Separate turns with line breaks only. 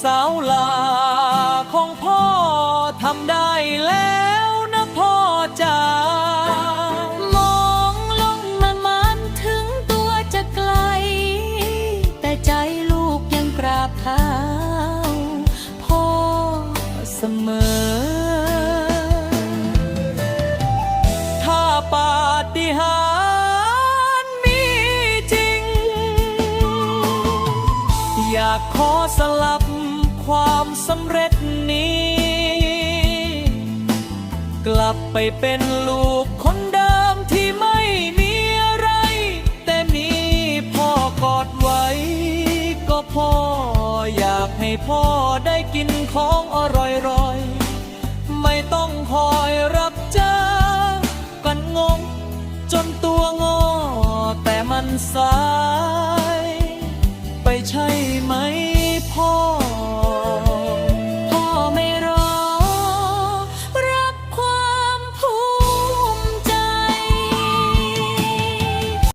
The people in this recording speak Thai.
สาวลาของพ่อทำได้แล้วนะพ่อจ๋าม
องลงมันถึงตัวจะไกลแต่ใจลูกยังกราบเท้าพ่อเสมอ
ถ้าปาฏิหาริย์มีจริงอยากขอสลับความสำเร็จนี้กลับไปเป็นลูกคนเดิมที่ไม่มีอะไรแต่มีพ่อกอดไว้ก็พ่ออยากให้พ่อได้กินของอร่อยๆไม่ต้องคอยรับเจอกันงงจนตัวงอแต่มันสาย